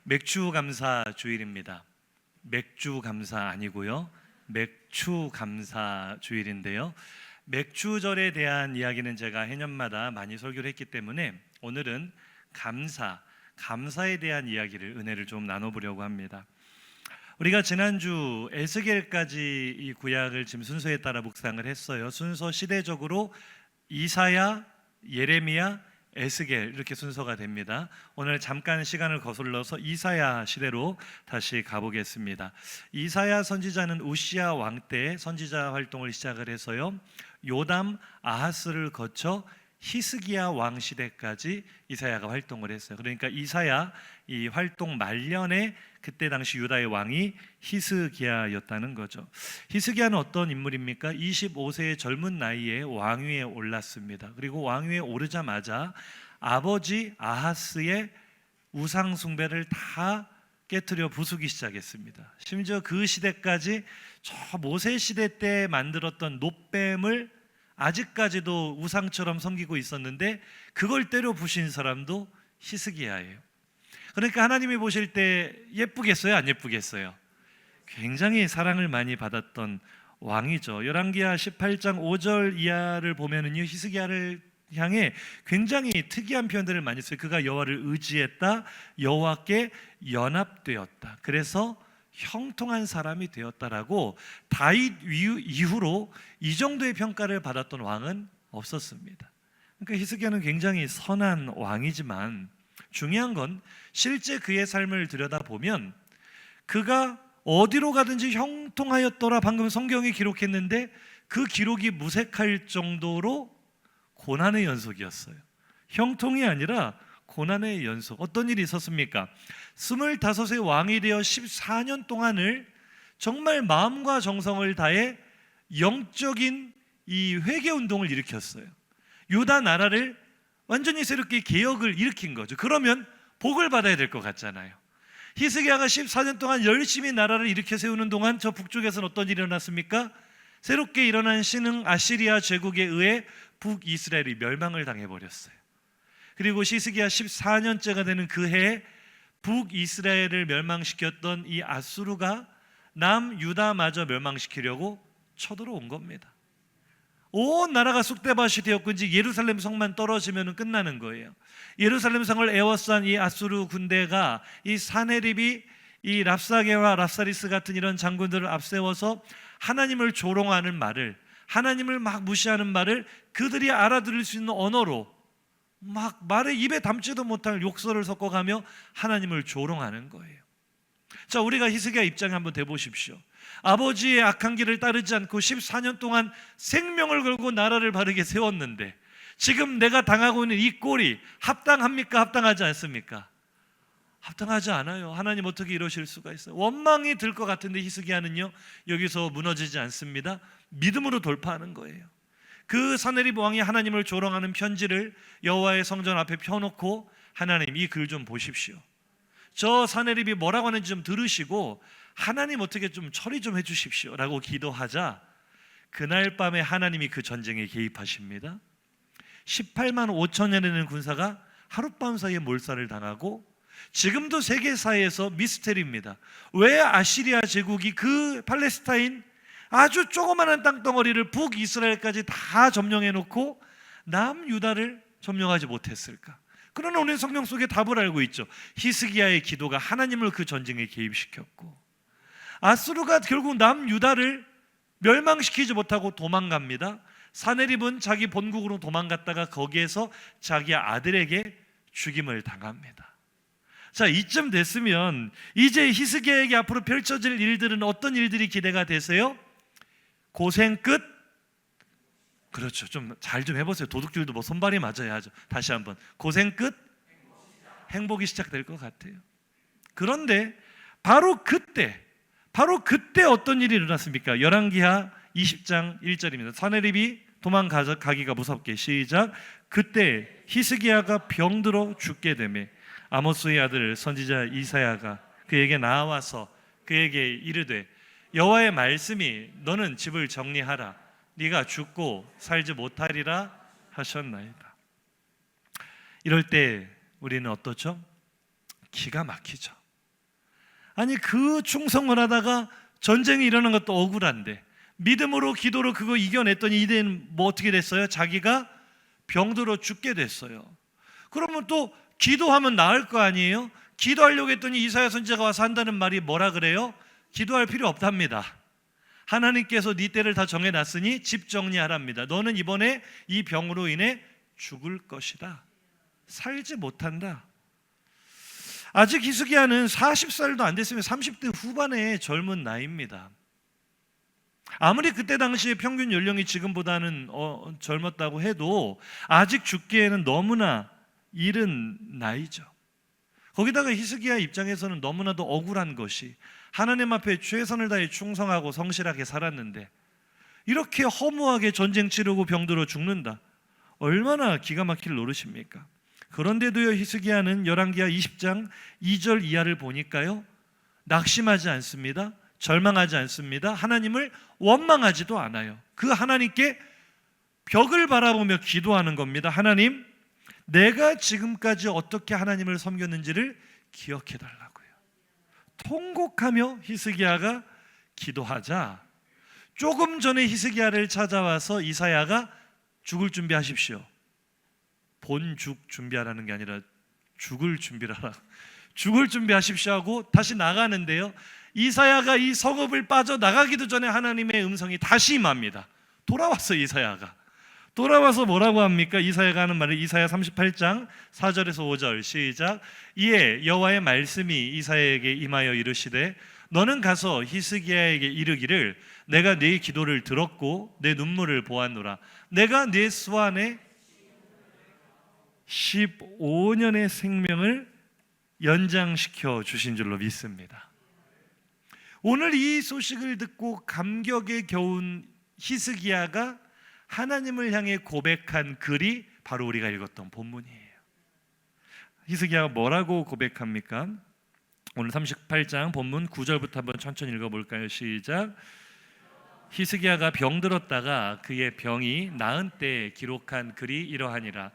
맥주 감사 주일입니다. 맥주 감사 아니고요. 맥주 감사 주일인데요. 맥주절에 대한 이야기는 제가 해년마다 많이 설교를 했기 때문에 오늘은 감사에 대한 이야기를 은혜를 좀 나눠보려고 합니다. 우리가 지난주 에스겔까지 이 구약을 지금 순서에 따라 묵상을 했어요. 순서 시대적으로 이사야, 예레미야, 에스겔 이렇게 순서가 됩니다. 오늘 잠깐 시간을 거슬러서 이사야 시대로 다시 가보겠습니다. 이사야 선지자는 우시야 왕 때 선지자 활동을 시작을 해서요, 요담, 아하스를 거쳐 히스기야 왕 시대까지 이사야가 활동을 했어요. 그러니까 이사야 이 활동 말년에 그때 당시 유다의 왕이 히스기야였다는 거죠. 히스기야는 어떤 인물입니까? 25세의 젊은 나이에 왕위에 올랐습니다. 그리고 왕위에 오르자마자 아버지 아하스의 우상 숭배를 다 깨트려 부수기 시작했습니다. 심지어 그 시대까지 저 모세 시대 때 만들었던 놋뱀을 아직까지도 우상처럼 섬기고 있었는데 그걸 때려 부신 사람도 히스기야예요. 그러니까 하나님이 보실 때 예쁘겠어요? 안 예쁘겠어요? 굉장히 사랑을 많이 받았던 왕이죠. 열왕기하 18장 5절 이하를 보면은요, 히스기야를 향해 굉장히 특이한 표현들을 많이 써요. 그가 여호와를 의지했다, 여호와께 연합되었다, 그래서 형통한 사람이 되었다라고 다윗 이후로 이 정도의 평가를 받았던 왕은 없었습니다. 그러니까 히스기야는 굉장히 선한 왕이지만 중요한 건 실제 그의 삶을 들여다보면 그가 어디로 가든지 형통하였더라, 방금 성경이 기록했는데 그 기록이 무색할 정도로 고난의 연속이었어요. 형통이 아니라 고난의 연속. 어떤 일이 있었습니까? 25세 왕이 되어 14년 동안을 정말 마음과 정성을 다해 영적인 이 회개 운동을 일으켰어요. 유다 나라를 완전히 새롭게 개혁을 일으킨 거죠. 그러면 복을 받아야 될 것 같잖아요. 히스기야가 14년 동안 열심히 나라를 일으켜 세우는 동안 저 북쪽에서는 어떤 일이 일어났습니까? 새롭게 일어난 신흥 아시리아 제국에 의해 북이스라엘이 멸망을 당해버렸어요. 그리고 히스기야 14년째가 되는 그 해에 북이스라엘을 멸망시켰던 이 아수르가 남유다마저 멸망시키려고 쳐들어온 겁니다. 온 나라가 쑥대밭이 되었고 이제 예루살렘 성만 떨어지면 끝나는 거예요. 예루살렘 성을 에워싼 이 아수르 군대가 이 사네립이 이 랍사게와 랍사리스 같은 이런 장군들을 앞세워서 하나님을 조롱하는 말을, 하나님을 막 무시하는 말을 그들이 알아들을 수 있는 언어로 막 말에 입에 담지도 못할 욕설을 섞어가며 하나님을 조롱하는 거예요. 자, 우리가 히스기야 입장에 한번 대보십시오. 아버지의 악한 길을 따르지 않고 14년 동안 생명을 걸고 나라를 바르게 세웠는데 지금 내가 당하고 있는 이 꼴이 합당합니까? 합당하지 않습니까? 합당하지 않아요. 하나님 어떻게 이러실 수가 있어요? 원망이 들 것 같은데 히스기야는요, 여기서 무너지지 않습니다. 믿음으로 돌파하는 거예요. 그 사네립 왕이 하나님을 조롱하는 편지를 여호와의 성전 앞에 펴놓고, 하나님 이 글 좀 보십시오. 저 사네립이 뭐라고 하는지 좀 들으시고 하나님 어떻게 좀 처리 좀 해주십시오 라고 기도하자 그날 밤에 하나님이 그 전쟁에 개입하십니다. 18만 5천여 되는 군사가 하룻밤 사이에 몰살을 당하고, 지금도 세계사에서 미스테리입니다. 왜 아시리아 제국이 그 팔레스타인 아주 조그마한 땅덩어리를 북이스라엘까지 다 점령해 놓고 남유다를 점령하지 못했을까? 그러나 오늘 성경 속에 답을 알고 있죠. 히스기야의 기도가 하나님을 그 전쟁에 개입시켰고, 아수르가 결국 남유다를 멸망시키지 못하고 도망갑니다. 사네립은 자기 본국으로 도망갔다가 거기에서 자기 아들에게 죽임을 당합니다. 자, 이쯤 됐으면 이제 히스기야에게 앞으로 펼쳐질 일들은 어떤 일들이 기대가 되세요? 고생 끝? 그렇죠. 좀 잘 좀 해보세요. 도둑질도 뭐 손발이 맞아야 하죠. 다시 한번. 고생 끝? 행복이 시작될 것 같아요. 그런데 바로 그때 어떤 일이 일어났습니까? 열왕기하 20장 1절입니다. 사네립이 도망가기가 무섭게, 시작. 그때 히스기야가 병들어 죽게 되매 아모스의 아들 선지자 이사야가 그에게 나와서 그에게 이르되 여호와의 말씀이 너는 집을 정리하라, 네가 죽고 살지 못하리라 하셨나이다. 이럴 때 우리는 어떻죠? 기가 막히죠. 아니 그 충성을 하다가 전쟁이 일어난 것도 억울한데 믿음으로 기도로 그거 이겨냈더니 이제는 뭐 어떻게 됐어요? 자기가 병들어 죽게 됐어요. 그러면 또 기도하면 나을 거 아니에요? 기도하려고 했더니 이사야 선지자가 와서 한다는 말이 뭐라 그래요? 기도할 필요 없답니다. 하나님께서 네 때를 다 정해놨으니 집 정리하랍니다. 너는 이번에 이 병으로 인해 죽을 것이다. 살지 못한다. 아직 히스기야는 40살도 안 됐으면 30대 후반의 젊은 나이입니다. 아무리 그때 당시에 평균 연령이 지금보다는 젊었다고 해도 아직 죽기에는 너무나 이른 나이죠. 거기다가 히스기야 입장에서는 너무나도 억울한 것이 하나님 앞에 최선을 다해 충성하고 성실하게 살았는데 이렇게 허무하게 전쟁 치르고 병들어 죽는다. 얼마나 기가 막힐 노릇입니까? 그런데도요 히스기야는 열왕기하 20장 2절 이하를 보니까요 낙심하지 않습니다. 절망하지 않습니다. 하나님을 원망하지도 않아요. 그 하나님께 벽을 바라보며 기도하는 겁니다. 하나님, 내가 지금까지 어떻게 하나님을 섬겼는지를 기억해 달라고요. 통곡하며 히스기야가 기도하자 조금 전에 히스기야를 찾아와서 이사야가 죽을 준비하십시오. 본죽 준비하라는 게 아니라 죽을 준비하라. 죽을 준비하십시오 하고 다시 나가는데요. 이사야가 이 성읍을 빠져나가기도 전에 하나님의 음성이 다시 임합니다. 돌아왔어 이사야가. 돌아와서 뭐라고 합니까? 이사야가 하는 말을 이사야 38장 4절에서 5절 시작. 이에 여호와의 말씀이 이사야에게 임하여 이르시되 너는 가서 히스기야에게 이르기를 내가 네 기도를 들었고 내 눈물을 보았노라. 내가 네 수안에 15년의 생명을 연장시켜 주신 줄로 믿습니다. 오늘 이 소식을 듣고 감격에 겨운 히스기야가 하나님을 향해 고백한 글이 바로 우리가 읽었던 본문이에요. 히스기야가 뭐라고 고백합니까? 오늘 38장 본문 9절부터 한번 천천히 읽어볼까요? 시작. 히스기야가 병들었다가 그의 병이 나은 때에 기록한 글이 이러하니라.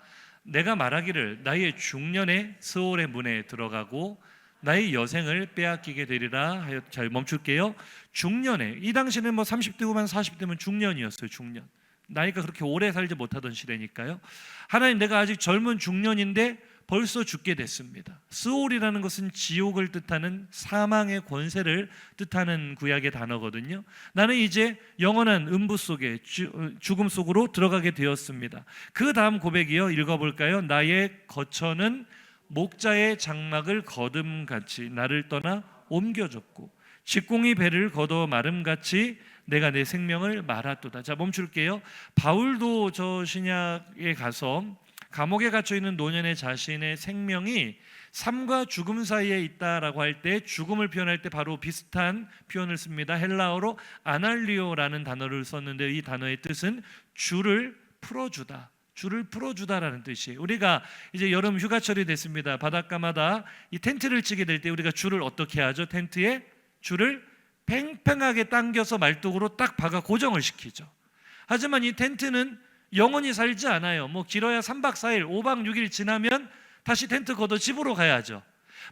내가 말하기를 나의 중년에 스올의 문에 들어가고 나의 여생을 빼앗기게 되리라 하여. 잘 멈출게요. 중년에, 이 당시는 뭐 30대 후반 40대면 중년이었어요. 중년, 나이가 그렇게 오래 살지 못하던 시대니까요. 하나님, 내가 아직 젊은 중년인데 벌써 죽게 됐습니다. 스올이라는 것은 지옥을 뜻하는 사망의 권세를 뜻하는 구약의 단어거든요. 나는 이제 영원한 음부 속에 죽음 속으로 들어가게 되었습니다. 그 다음 고백이요, 읽어볼까요? 나의 거처는 목자의 장막을 거둠같이 나를 떠나 옮겨졌고 직공이 배를 걷어 마름같이 내가 내 생명을 말았도다. 자, 멈출게요. 바울도 저 신약에 가서 감옥에 갇혀있는 노년의 자신의 생명이 삶과 죽음 사이에 있다라고 할 때 죽음을 표현할 때 바로 비슷한 표현을 씁니다. 헬라어로 아날리오라는 단어를 썼는데 이 단어의 뜻은 줄을 풀어주다, 줄을 풀어주다라는 뜻이에요. 우리가 이제 여름 휴가철이 됐습니다. 바닷가마다 이 텐트를 치게 될 때 우리가 줄을 어떻게 하죠? 텐트에 줄을 팽팽하게 당겨서 말뚝으로 딱 박아 고정을 시키죠. 하지만 이 텐트는 영원히 살지 않아요. 뭐 길어야 3박 4일, 5박 6일 지나면 다시 텐트 걷어 집으로 가야죠.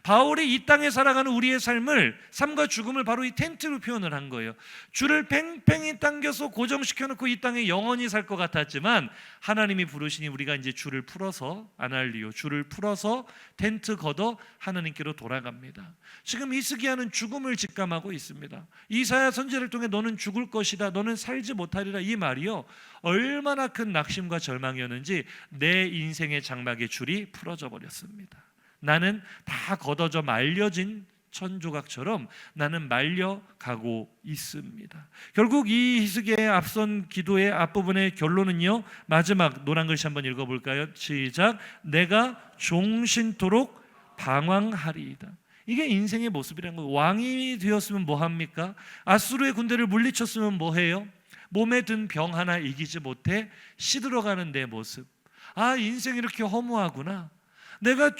바울이 이 땅에 살아가는 우리의 삶을, 삶과 죽음을 바로 이 텐트로 표현을 한 거예요. 줄을 팽팽히 당겨서 고정시켜놓고 이 땅에 영원히 살 것 같았지만 하나님이 부르시니 우리가 이제 줄을 풀어서, 아날리오, 줄을 풀어서 텐트 걷어 하나님께로 돌아갑니다. 지금 히스기야는 죽음을 직감하고 있습니다. 이사야 선지자를 통해 너는 죽을 것이다, 너는 살지 못하리라, 이 말이요 얼마나 큰 낙심과 절망이었는지 내 인생의 장막의 줄이 풀어져 버렸습니다. 나는 다 걷어져 말려진 천조각처럼 나는 말려가고 있습니다. 결국 이 히스기야의 앞선 기도의 앞부분의 결론은요, 마지막 노란 글씨 한번 읽어볼까요? 시작. 내가 종신토록 방황하리이다. 이게 인생의 모습이라는 거예요. 왕이 되었으면 뭐합니까? 아수르의 군대를 물리쳤으면 뭐해요? 몸에 든 병 하나 이기지 못해 시들어가는 내 모습. 아, 인생이 이렇게 허무하구나. 내가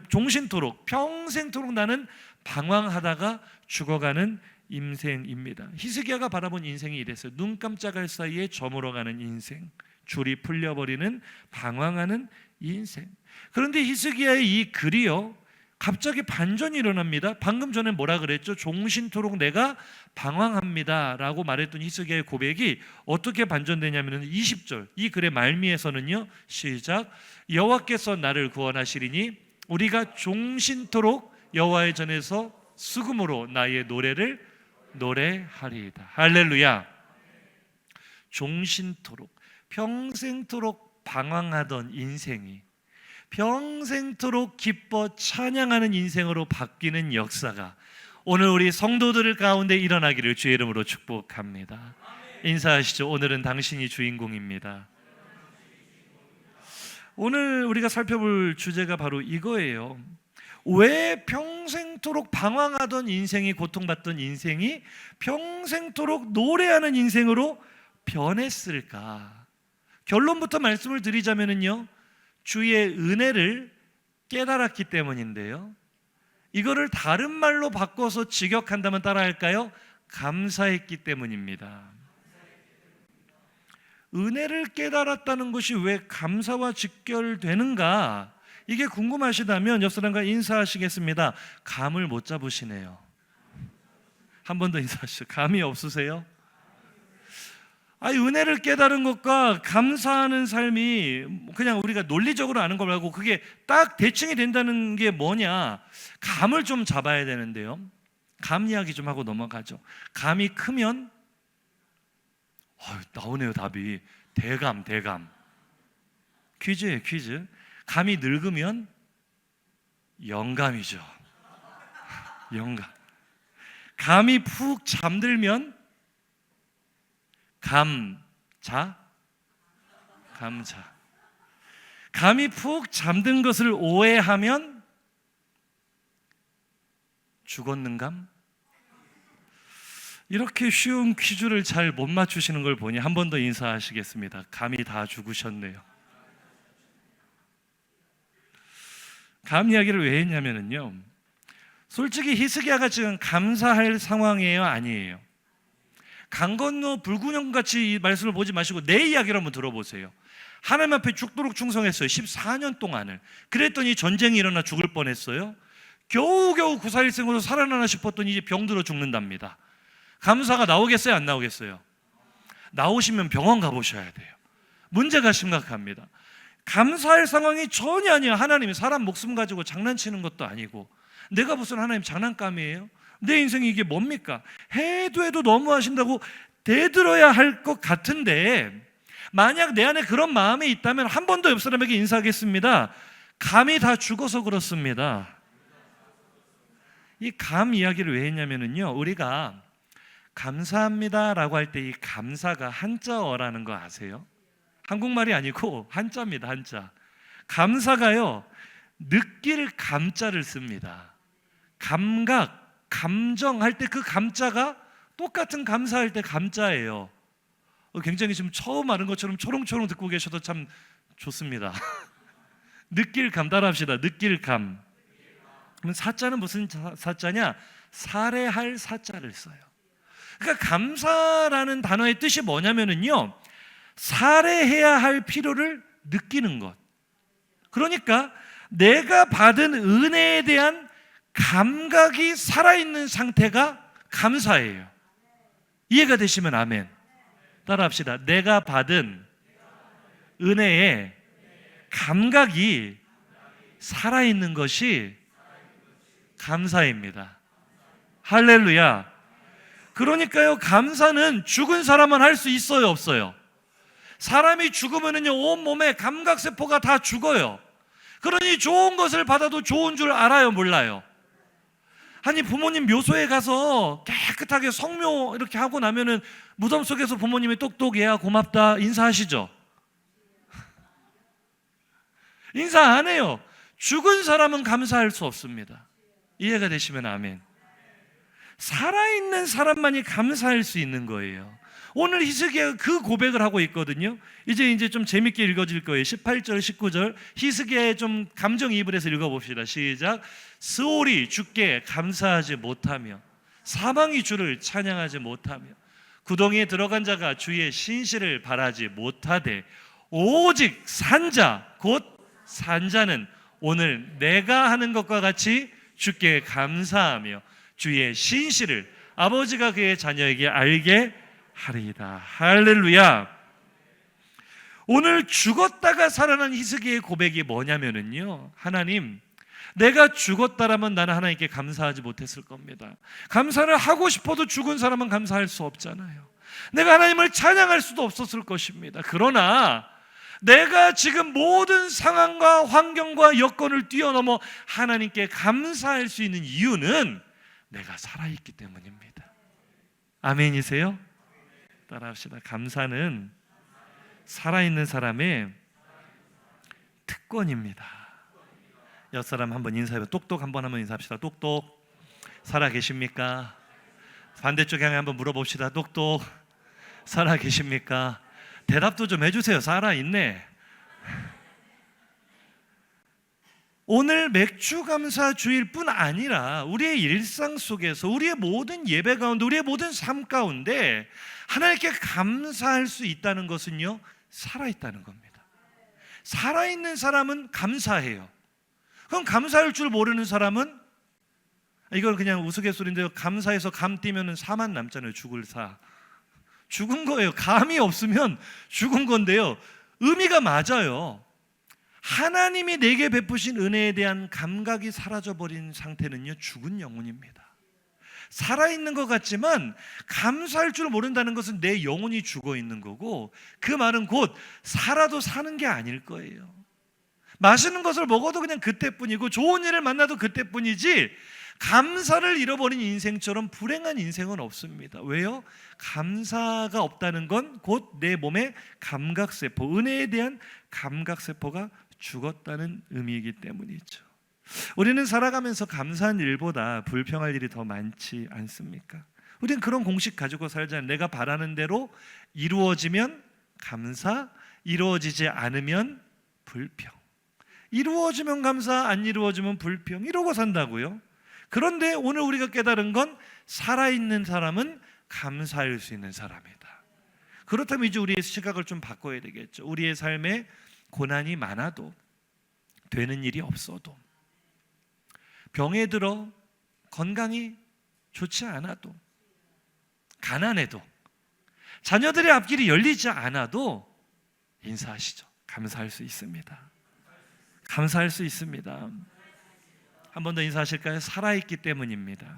종신토록, 평생토록 나는 방황하다가 죽어가는 인생입니다. 히스기야가 바라본 인생이 이랬어요. 눈 깜짝할 사이에 저물어가는 인생, 줄이 풀려버리는 방황하는 인생. 그런데 히스기야의 이 글이요, 갑자기 반전이 일어납니다. 방금 전에 뭐라 그랬죠? 종신토록 내가 방황합니다 라고 말했던 히스기야의 고백이 어떻게 반전되냐면 20절 이 글의 말미에서는요, 시작, 여호와께서 나를 구원하시리니 우리가 종신토록 여호와의 전에서 수금으로 나의 노래를 노래하리이다. 할렐루야. 종신토록, 평생토록 방황하던 인생이 평생토록 기뻐 찬양하는 인생으로 바뀌는 역사가 오늘 우리 성도들 가운데 일어나기를 주의 이름으로 축복합니다. 인사하시죠. 오늘은 당신이 주인공입니다. 오늘 우리가 살펴볼 주제가 바로 이거예요. 왜 평생토록 방황하던 인생이, 고통받던 인생이 평생토록 노래하는 인생으로 변했을까? 결론부터 말씀을 드리자면요, 주의 은혜를 깨달았기 때문인데요, 이거를 다른 말로 바꿔서 직역한다면 따라할까요? 감사했기 때문입니다. 은혜를 깨달았다는 것이 왜 감사와 직결되는가? 이게 궁금하시다면 옆 사람과 인사하시겠습니다. 감을 못 잡으시네요. 한 번 더 인사하시죠. 감이 없으세요? 은혜를 깨달은 것과 감사하는 삶이 그냥 우리가 논리적으로 아는 거 말고 그게 딱 대칭이 된다는 게 뭐냐? 감을 좀 잡아야 되는데요. 감 이야기 좀 하고 넘어가죠. 감이 크면 나오네요, 답이. 대감. 퀴즈예요, 퀴즈. 감이 늙으면 영감이죠. 영감. 감이 푹 잠들면 감자. 감이 푹 잠든 것을 오해하면 죽었는감? 이렇게 쉬운 퀴즈를 잘 못 맞추시는 걸 보니 한 번 더 인사하시겠습니다. 감이 다 죽으셨네요. 감 이야기를 왜 했냐면요, 솔직히 히스기야가 지금 감사할 상황이에요, 아니에요? 강 건너 불구녕같이 이 말씀을 보지 마시고 내 이야기를 한번 들어보세요. 하나님 앞에 죽도록 충성했어요. 14년 동안을. 그랬더니 전쟁이 일어나 죽을 뻔했어요. 겨우겨우 구사일생으로 살아나나 싶었더니 이제 병들어 죽는답니다. 감사가 나오겠어요, 안 나오겠어요? 나오시면 병원 가보셔야 돼요. 문제가 심각합니다. 감사할 상황이 전혀 아니에요. 하나님이 사람 목숨 가지고 장난치는 것도 아니고, 내가 무슨 하나님 장난감이에요? 내 인생이 이게 뭡니까? 해도 너무 하신다고 대들어야 할 것 같은데, 만약 내 안에 그런 마음이 있다면 한 번 더 옆 사람에게 인사하겠습니다. 감이 다 죽어서 그렇습니다. 이 감 이야기를 왜 했냐면요, 우리가 감사합니다라고 할 때 이 감사가 한자어라는 거 아세요? 한국말이 아니고 한자입니다, 한자. 감사가요, 느낄 감자를 씁니다. 감각, 감정할 때 그 감자가 똑같은 감사할 때 감자예요. 굉장히 지금 처음 아는 것처럼 초롱초롱 듣고 계셔도 참 좋습니다. 느낄 감 따라합시다. 느낄 감. 그럼 사자는 무슨 사자냐? 살해할 사자를 써요. 그러니까 감사라는 단어의 뜻이 뭐냐면요, 살해해야 할 필요를 느끼는 것. 그러니까 내가 받은 은혜에 대한 감각이 살아있는 상태가 감사예요. 이해가 되시면 아멘. 따라합시다. 내가 받은 은혜의 감각이 살아있는 것이 감사입니다. 할렐루야. 그러니까요, 감사는 죽은 사람은 할 수 있어요, 없어요? 사람이 죽으면은요, 온몸에 감각세포가 다 죽어요. 그러니 좋은 것을 받아도 좋은 줄 알아요, 몰라요? 아니, 부모님 묘소에 가서 깨끗하게 성묘 이렇게 하고 나면은 무덤 속에서 부모님이 똑똑해야 고맙다 인사하시죠? 인사 안 해요. 죽은 사람은 감사할 수 없습니다. 이해가 되시면 아멘. 살아있는 사람만이 감사할 수 있는 거예요. 오늘 히스기야가 그 고백을 하고 있거든요. 이제 좀 재밌게 읽어질 거예요. 18절, 19절 히스기야에 좀 감정이입을 해서 읽어봅시다. 시작. 스올이 주께 감사하지 못하며 사망이 주를 찬양하지 못하며 구덩이에 들어간 자가 주의 신실을 바라지 못하되 오직 산자 곧 산자는 오늘 내가 하는 것과 같이 주께 감사하며 주의 신실을 아버지가 그의 자녀에게 알게 하리이다. 할렐루야. 오늘 죽었다가 살아난 히스기야의 고백이 뭐냐면요, 하나님, 내가 죽었다라면 나는 하나님께 감사하지 못했을 겁니다. 감사를 하고 싶어도 죽은 사람은 감사할 수 없잖아요. 내가 하나님을 찬양할 수도 없었을 것입니다. 그러나 내가 지금 모든 상황과 환경과 여건을 뛰어넘어 하나님께 감사할 수 있는 이유는 내가 살아있기 때문입니다. 아멘이세요? 따라합시다. 감사는 살아있는 사람의 특권입니다. 옆 사람 한번 인사해봐. 똑똑 한번 인사합시다. 똑똑. 살아 계십니까? 반대쪽에 한번 물어봅시다. 똑똑. 살아 계십니까? 대답도 좀 해주세요. 살아있네. 오늘 맥주감사 주일 뿐 아니라 우리의 일상 속에서 우리의 모든 예배 가운데 우리의 모든 삶 가운데 하나님께 감사할 수 있다는 것은요, 살아있다는 겁니다. 살아있는 사람은 감사해요. 그럼 감사할 줄 모르는 사람은, 이건 그냥 우스갯소리인데요, 감사해서 감 띄면 사만 남잖아요. 죽을 사. 죽은 거예요. 감이 없으면 죽은 건데요, 의미가 맞아요. 하나님이 내게 베푸신 은혜에 대한 감각이 사라져버린 상태는요, 죽은 영혼입니다. 살아있는 것 같지만 감사할 줄 모른다는 것은 내 영혼이 죽어있는 거고, 그 말은 곧 살아도 사는 게 아닐 거예요. 맛있는 것을 먹어도 그냥 그때뿐이고 좋은 일을 만나도 그때뿐이지, 감사를 잃어버린 인생처럼 불행한 인생은 없습니다. 왜요? 감사가 없다는 건 곧 내 몸의 감각세포, 은혜에 대한 감각세포가 죽었다는 의미이기 때문이죠. 우리는 살아가면서 감사한 일보다 불평할 일이 더 많지 않습니까? 우리는 그런 공식 가지고 살잖아요. 내가 바라는 대로 이루어지면 감사, 이루어지지 않으면 불평. 이루어지면 감사, 안 이루어지면 불평, 이러고 산다고요. 그런데 오늘 우리가 깨달은 건 살아있는 사람은 감사할 수 있는 사람이다. 그렇다면 이제 우리의 시각을 좀 바꿔야 되겠죠. 우리의 삶에 고난이 많아도, 되는 일이 없어도, 병에 들어 건강이 좋지 않아도, 가난해도, 자녀들의 앞길이 열리지 않아도 인사하시죠. 감사할 수 있습니다. 감사할 수 있습니다. 한 번 더 인사하실까요? 살아있기 때문입니다.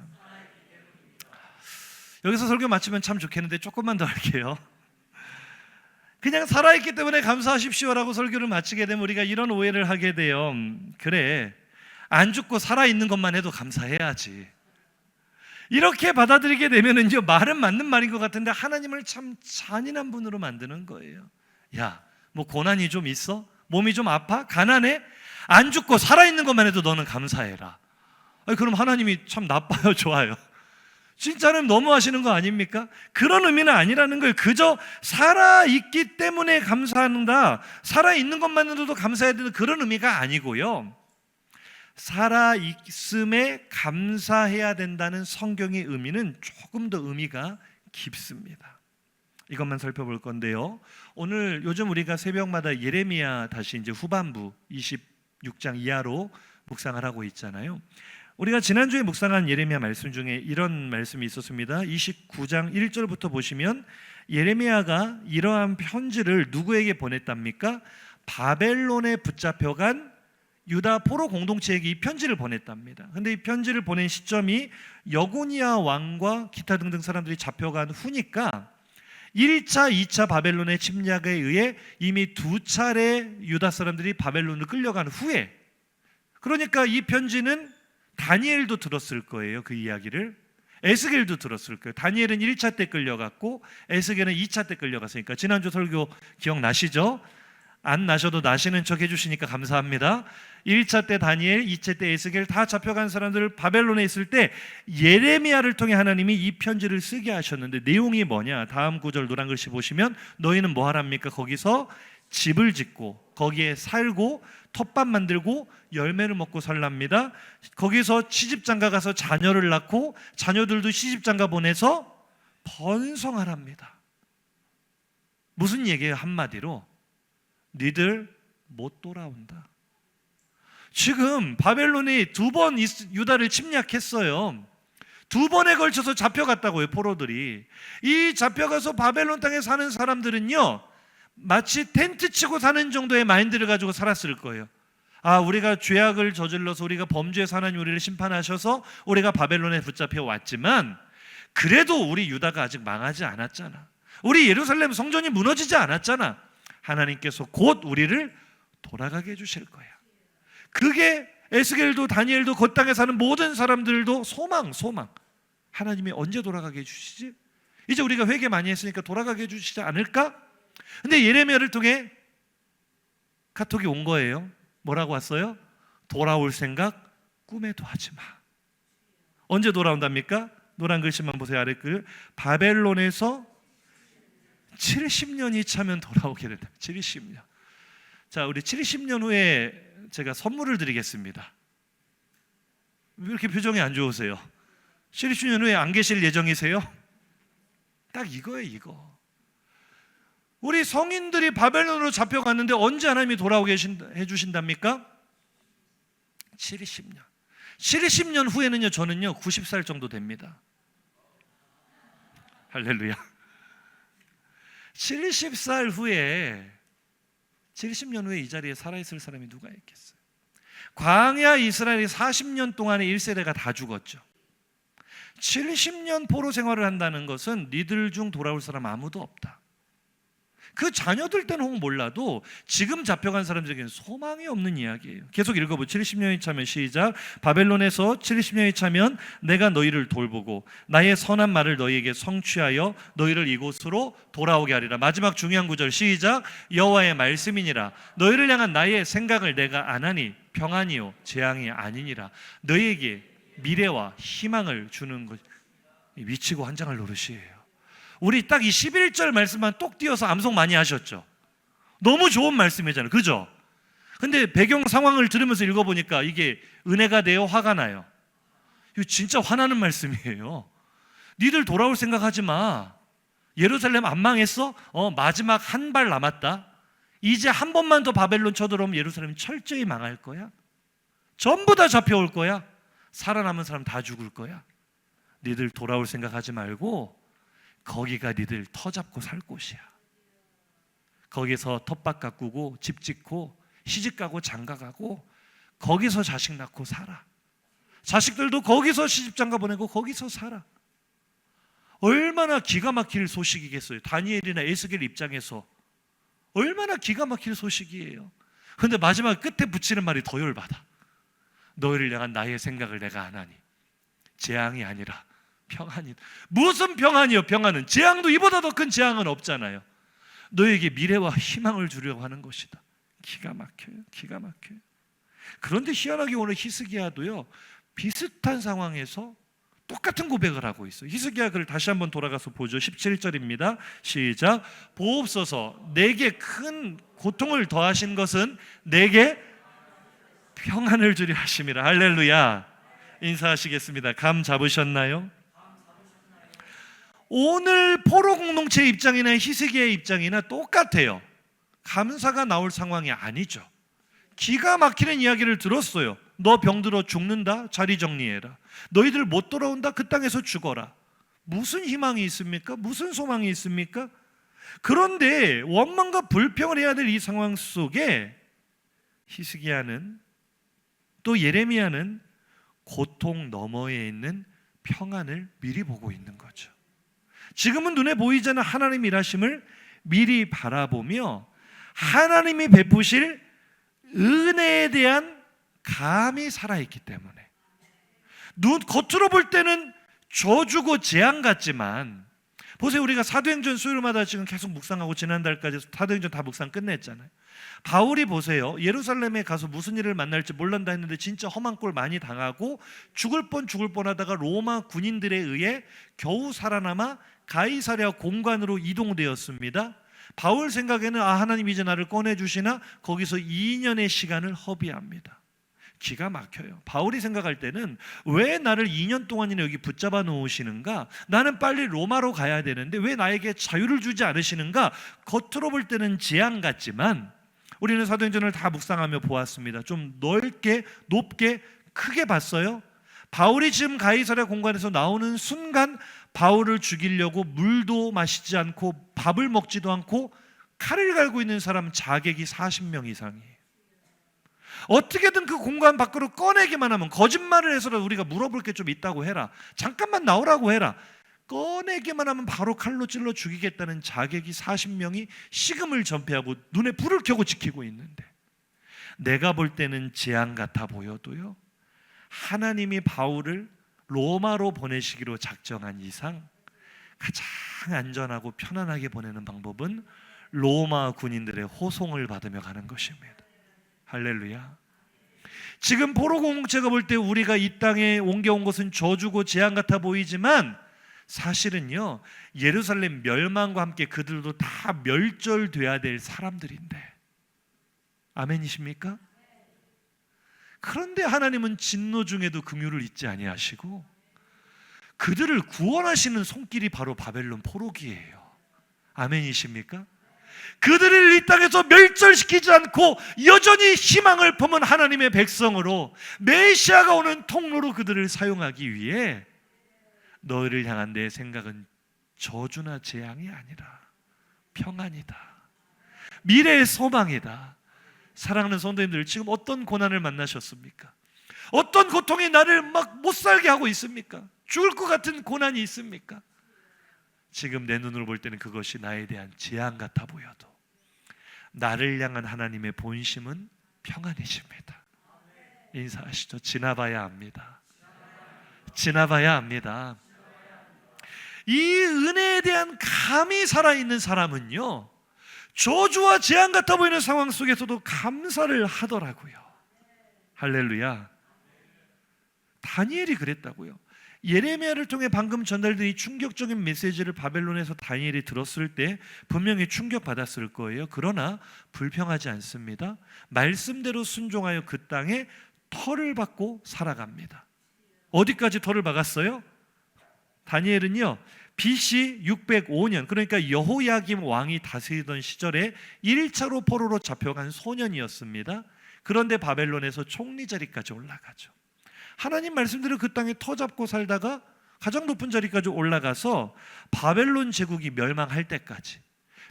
여기서 설교 마치면 참 좋겠는데 조금만 더 할게요. 그냥 살아있기 때문에 감사하십시오라고 설교를 마치게 되면 우리가 이런 오해를 하게 돼요. 그래, 안 죽고 살아있는 것만 해도 감사해야지. 이렇게 받아들이게 되면은요, 말은 맞는 말인 것 같은데 하나님을 참 잔인한 분으로 만드는 거예요. 야, 뭐 고난이 좀 있어? 몸이 좀 아파? 가난해? 안 죽고 살아있는 것만 해도 너는 감사해라. 아니, 그럼 하나님이 참 나빠요, 좋아요? 진짜는 너무하시는 거 아닙니까? 그런 의미는 아니라는 거예요. 그저 살아있기 때문에 감사한다, 살아있는 것만으로도 감사해야 되는 그런 의미가 아니고요, 살아있음에 감사해야 된다는 성경의 의미는 조금 더 의미가 깊습니다. 이것만 살펴볼 건데요, 오늘 요즘 우리가 새벽마다 예레미야 다시 이제 후반부 26장 이하로 묵상을 하고 있잖아요. 우리가 지난주에 묵상한 예레미야 말씀 중에 이런 말씀이 있었습니다. 29장 1절부터 보시면 예레미야가 이러한 편지를 누구에게 보냈답니까? 바벨론에 붙잡혀간 유다 포로 공동체에게 이 편지를 보냈답니다. 그런데 이 편지를 보낸 시점이 여고니아 왕과 기타 등등 사람들이 잡혀간 후니까 1차, 2차 바벨론의 침략에 의해 이미 2차례 유다 사람들이 바벨론을 끌려간 후에, 그러니까 이 편지는 다니엘도 들었을 거예요. 그 이야기를 에스겔도 들었을 거예요. 다니엘은 1차 때 끌려갔고 에스겔은 2차 때 끌려갔으니까. 지난주 설교 기억나시죠? 안 나셔도 나시는 척 해주시니까 감사합니다. 1차 때 다니엘, 2차 때 에스겔 다 잡혀간 사람들을 바벨론에 있을 때 예레미야를 통해 하나님이 이 편지를 쓰게 하셨는데 내용이 뭐냐? 다음 구절 노란 글씨 보시면 너희는 뭐 하랍니까? 거기서 집을 짓고 거기에 살고 텃밭 만들고 열매를 먹고 살랍니다. 거기서 시집장가 가서 자녀를 낳고 자녀들도 시집장가 보내서 번성하랍니다. 무슨 얘기예요? 한마디로 니들 못 돌아온다. 지금 바벨론이 2번 유다를 침략했어요. 2번에 걸쳐서 잡혀갔다고요, 포로들이. 이 잡혀가서 바벨론 땅에 사는 사람들은요, 마치 텐트 치고 사는 정도의 마인드를 가지고 살았을 거예요. 아, 우리가 죄악을 저질러서 우리가 범죄에서 하나님 우리를 심판하셔서 우리가 바벨론에 붙잡혀 왔지만 그래도 우리 유다가 아직 망하지 않았잖아. 우리 예루살렘 성전이 무너지지 않았잖아. 하나님께서 곧 우리를 돌아가게 해주실 거야. 그게 에스겔도 다니엘도 그 땅에 사는 모든 사람들도 소망. 하나님이 언제 돌아가게 해주시지? 이제 우리가 회개 많이 했으니까 돌아가게 해주시지 않을까? 근데 예레미야를 통해 카톡이 온 거예요. 뭐라고 왔어요? 돌아올 생각 꿈에도 하지 마. 언제 돌아온답니까? 노란 글씨만 보세요. 아래 글. 바벨론에서 70년이 차면 돌아오게 된다. 70년. 자, 우리 70년 후에 제가 선물을 드리겠습니다. 왜 이렇게 표정이 안 좋으세요? 70년 후에 안 계실 예정이세요? 딱 이거예요, 이거. 우리 성인들이 바벨론으로 잡혀갔는데 언제 하나님이 돌아오게 해주신답니까? 70년. 70년 후에는요, 저는요 90살 정도 됩니다. 할렐루야. 70살 후에 70년 후에 이 자리에 살아있을 사람이 누가 있겠어요? 광야 이스라엘이 40년 동안의 1세대가 다 죽었죠. 70년 포로 생활을 한다는 것은 니들 중 돌아올 사람 아무도 없다. 그 자녀들 때는 혹 몰라도 지금 잡혀간 사람들에게는 소망이 없는 이야기예요. 계속 읽어보죠. 70년이 차면 시작. 바벨론에서 70년이 차면 내가 너희를 돌보고 나의 선한 말을 너희에게 성취하여 너희를 이곳으로 돌아오게 하리라. 마지막 중요한 구절 시작. 여호와의 말씀이니라. 너희를 향한 나의 생각을 내가 안 하니 평안이요 재앙이 아니니라. 너희에게 미래와 희망을 주는 것. 미치고 환장할 노릇이에요. 우리 딱 이 11절 말씀만 똑 띄어서 암송 많이 하셨죠. 너무 좋은 말씀이잖아요, 그죠? 근데 배경 상황을 들으면서 읽어보니까 이게 은혜가 되어 화가 나요. 이거 진짜 화나는 말씀이에요. 니들 돌아올 생각하지 마. 예루살렘 안 망했어? 마지막 한 발 남았다. 이제 한 번만 더 바벨론 쳐들어오면 예루살렘이 철저히 망할 거야. 전부 다 잡혀올 거야. 살아남은 사람 다 죽을 거야. 니들 돌아올 생각하지 말고 거기가 니들 터 잡고 살 곳이야. 거기서 텃밭 가꾸고 집 짓고 시집 가고 장가 가고 거기서 자식 낳고 살아. 자식들도 거기서 시집 장가 보내고 거기서 살아. 얼마나 기가 막힐 소식이겠어요. 다니엘이나 에스겔 입장에서 얼마나 기가 막힐 소식이에요. 그런데 마지막 끝에 붙이는 말이 더 열받아. 너희를 향한 나의 생각을 내가 안 하니 재앙이 아니라 평안이. 무슨 평안이요? 평안은 재앙도 이보다 더 큰 재앙은 없잖아요. 너에게 미래와 희망을 주려고 하는 것이다. 기가 막혀요. 기가 막혀요. 그런데 희한하게 오늘 히스기야도요 비슷한 상황에서 똑같은 고백을 하고 있어요. 히스기야 글을 다시 한번 돌아가서 보죠. 17절입니다. 시작. 보옵소서 내게 큰 고통을 더하신 것은 내게 평안을 주려 하심이라. 할렐루야. 인사하시겠습니다. 감 잡으셨나요? 오늘 포로 공동체의 입장이나 히스기야의 입장이나 똑같아요. 감사가 나올 상황이 아니죠. 기가 막히는 이야기를 들었어요. 너 병들어 죽는다? 자리 정리해라. 너희들 못 돌아온다? 그 땅에서 죽어라. 무슨 희망이 있습니까? 무슨 소망이 있습니까? 그런데 원망과 불평을 해야 될 이 상황 속에 히스기야는 또 예레미야는 고통 너머에 있는 평안을 미리 보고 있는 거죠. 지금은 눈에 보이지 않는 하나님 일하심을 미리 바라보며 하나님이 베푸실 은혜에 대한 감이 살아있기 때문에 겉으로 볼 때는 저주고 재앙 같지만 보세요. 우리가 사도행전 수요일마다 지금 계속 묵상하고 지난달까지 사도행전 다 묵상 끝냈잖아요. 바울이 보세요. 예루살렘에 가서 무슨 일을 만날지 몰란다 했는데 진짜 험한 꼴 많이 당하고 죽을 뻔하다가 로마 군인들에 의해 겨우 살아남아 가이사랴 공관으로 이동되었습니다. 바울 생각에는 하나님 이제 나를 꺼내주시나 거기서 2년의 시간을 허비합니다. 기가 막혀요. 바울이 생각할 때는 왜 나를 2년 동안이나 여기 붙잡아 놓으시는가? 나는 빨리 로마로 가야 되는데 왜 나에게 자유를 주지 않으시는가? 겉으로 볼 때는 재앙 같지만 우리는 사도행전을 다 묵상하며 보았습니다. 좀 넓게, 높게, 크게 봤어요. 바울이 지금 가이사랴 공간에서 나오는 순간 바울을 죽이려고 물도 마시지 않고 밥을 먹지도 않고 칼을 갈고 있는 사람 자객이 40명 이상이에요. 어떻게든 그 공간 밖으로 꺼내기만 하면, 거짓말을 해서라도 우리가 물어볼 게 좀 있다고 해라, 잠깐만 나오라고 해라, 꺼내기만 하면 바로 칼로 찔러 죽이겠다는 자객이 40명이 식음을 전폐하고 눈에 불을 켜고 지키고 있는데, 내가 볼 때는 재앙 같아 보여도요, 하나님이 바울을 로마로 보내시기로 작정한 이상 가장 안전하고 편안하게 보내는 방법은 로마 군인들의 호송을 받으며 가는 것입니다. 할렐루야. 지금 포로 공동체가 볼 때 우리가 이 땅에 옮겨온 것은 저주고 재앙 같아 보이지만, 사실은요, 예루살렘 멸망과 함께 그들도 다 멸절돼야 될 사람들인데, 아멘이십니까? 그런데 하나님은 진노 중에도 긍휼을 잊지 아니하시고 그들을 구원하시는 손길이 바로 바벨론 포로기예요. 아멘이십니까? 그들을 이 땅에서 멸절시키지 않고 여전히 희망을 품은 하나님의 백성으로, 메시아가 오는 통로로 그들을 사용하기 위해 너희를 향한 내 생각은 저주나 재앙이 아니라 평안이다, 미래의 소망이다. 사랑하는 성도님들, 지금 어떤 고난을 만나셨습니까? 어떤 고통이 나를 막 못 살게 하고 있습니까? 죽을 것 같은 고난이 있습니까? 지금 내 눈으로 볼 때는 그것이 나에 대한 재앙 같아 보여도 나를 향한 하나님의 본심은 평안이십니다. 인사하시죠. 지나봐야 합니다. 지나봐야 합니다. 이 은혜에 대한 감이 살아있는 사람은요, 저주와 재앙 같아 보이는 상황 속에서도 감사를 하더라고요. 할렐루야. 다니엘이 그랬다고요. 예레미야를 통해 방금 전달된 이 충격적인 메시지를 바벨론에서 다니엘이 들었을 때 분명히 충격받았을 거예요. 그러나 불평하지 않습니다. 말씀대로 순종하여 그 땅에 터를 박고 살아갑니다. 어디까지 터를 박았어요? 다니엘은요, BC 605년, 그러니까 여호야김 왕이 다스리던 시절에 1차로 포로로 잡혀간 소년이었습니다. 그런데 바벨론에서 총리 자리까지 올라가죠. 하나님 말씀대로 그 땅에 터 잡고 살다가 가장 높은 자리까지 올라가서 바벨론 제국이 멸망할 때까지,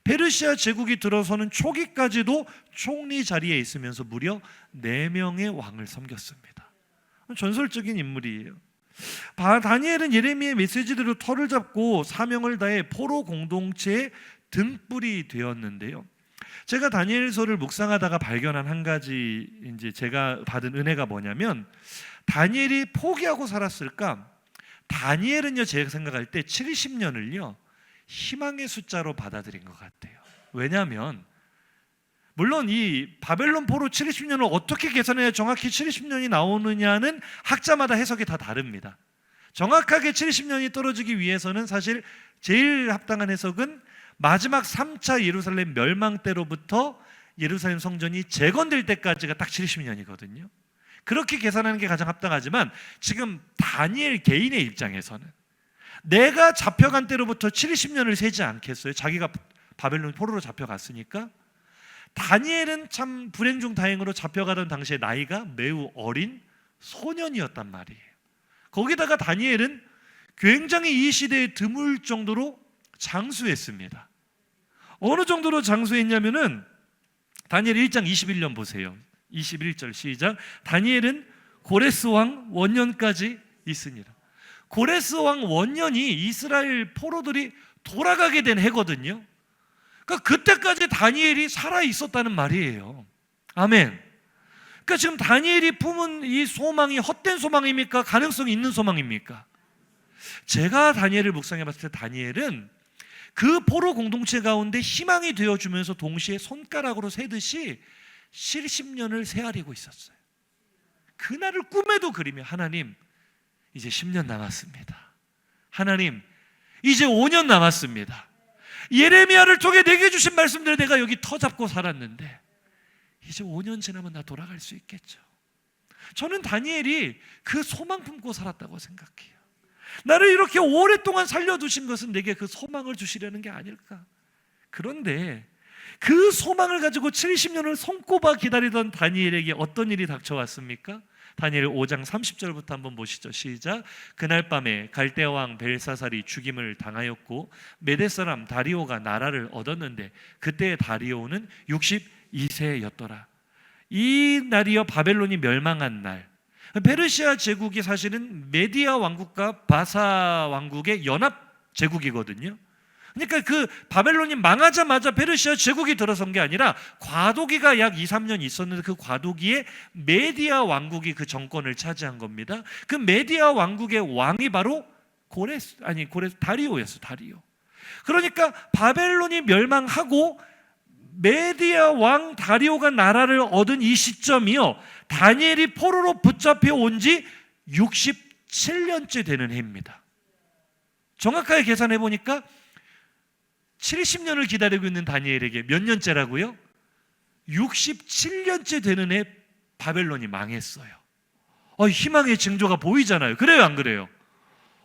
페르시아 제국이 들어서는 초기까지도 총리 자리에 있으면서 무려 4명의 왕을 섬겼습니다. 전설적인 인물이에요. 다니엘은 예레미야의 메시지대로 터를 잡고 사명을 다해 포로 공동체의 등불이 되었는데요. 제가 다니엘서를 묵상하다가 발견한 한 가지, 이제 제가 받은 은혜가 뭐냐면, 다니엘이 포기하고 살았을까? 다니엘은요, 제가 생각할 때 70년을요 희망의 숫자로 받아들인 것 같아요. 왜냐하면 물론 이 바벨론 포로 70년을 어떻게 계산해야 정확히 70년이 나오느냐는 학자마다 해석이 다 다릅니다. 정확하게 70년이 떨어지기 위해서는 사실 제일 합당한 해석은 마지막 3차 예루살렘 멸망 때로부터 예루살렘 성전이 재건될 때까지가 딱 70년이거든요. 그렇게 계산하는 게 가장 합당하지만, 지금 다니엘 개인의 입장에서는 내가 잡혀간 때로부터 70년을 세지 않겠어요? 자기가 바벨론 포로로 잡혀갔으니까. 다니엘은 참 불행 중 다행으로 잡혀가던 당시에 나이가 매우 어린 소년이었단 말이에요. 거기다가 다니엘은 굉장히 이 시대에 드물 정도로 장수했습니다. 어느 정도로 장수했냐면은 다니엘 1장 21년 보세요. 21절 시작. 다니엘은 고레스 왕 원년까지 있으니라. 고레스 왕 원년이 이스라엘 포로들이 돌아가게 된 해거든요. 그러니까 그때까지 다니엘이 살아 있었다는 말이에요. 아멘. 그러니까 지금 다니엘이 품은 이 소망이 헛된 소망입니까? 가능성이 있는 소망입니까? 제가 다니엘을 묵상해 봤을 때 다니엘은 그 포로 공동체 가운데 희망이 되어주면서 동시에 손가락으로 세듯이 70년을 세아리고 있었어요. 그날을 꿈에도 그리며, 하나님 이제 10년 남았습니다. 하나님 이제 5년 남았습니다. 예레미야를 통해 내게 주신 말씀대로 내가 여기 터 잡고 살았는데 이제 5년 지나면 나 돌아갈 수 있겠죠. 저는 다니엘이 그 소망 품고 살았다고 생각해요. 나를 이렇게 오랫동안 살려두신 것은 내게 그 소망을 주시려는 게 아닐까. 그런데 그 소망을 가지고 70년을 손꼽아 기다리던 다니엘에게 어떤 일이 닥쳐왔습니까? 다니엘 5장 30절부터 한번 보시죠. 시작. 그날 밤에 갈대아 왕 벨사살이 죽임을 당하였고 메대 사람 다리오가 나라를 얻었는데 그때의 다리오는 62세였더라. 이 날이여 바벨론이 멸망한 날. 페르시아 제국이 사실은 메디아 왕국과 바사 왕국의 연합 제국이거든요. 그러니까 그 바벨론이 망하자마자 페르시아 제국이 들어선 게 아니라 과도기가 약 2, 3년 있었는데 그 과도기에 메디아 왕국이 그 정권을 차지한 겁니다. 그 메디아 왕국의 왕이 바로 다리오였어. 다리오. 그러니까 바벨론이 멸망하고 메디아 왕 다리오가 나라를 얻은 이 시점이요, 다니엘이 포로로 붙잡혀 온 지 67년째 되는 해입니다. 정확하게 계산해 보니까 70년을 기다리고 있는 다니엘에게 몇 년째라고요? 67년째 되는 해 바벨론이 망했어요. 희망의 징조가 보이잖아요. 그래요, 안 그래요?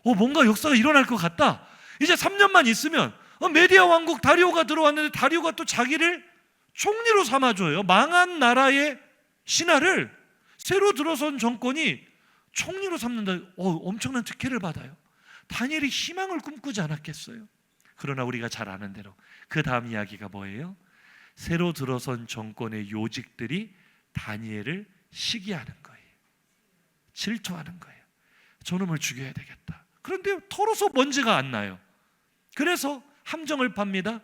뭔가 역사가 일어날 것 같다. 이제 3년만 있으면 메디아 왕국 다리오가 들어왔는데 다리오가 또 자기를 총리로 삼아줘요. 망한 나라의 신하를 새로 들어선 정권이 총리로 삼는다. 엄청난 특혜를 받아요. 다니엘이 희망을 꿈꾸지 않았겠어요? 그러나 우리가 잘 아는 대로 그 다음 이야기가 뭐예요? 새로 들어선 정권의 요직들이 다니엘을 시기하는 거예요. 질투하는 거예요. 저놈을 죽여야 되겠다. 그런데 털어서 먼지가 안 나요. 그래서 함정을 팝니다.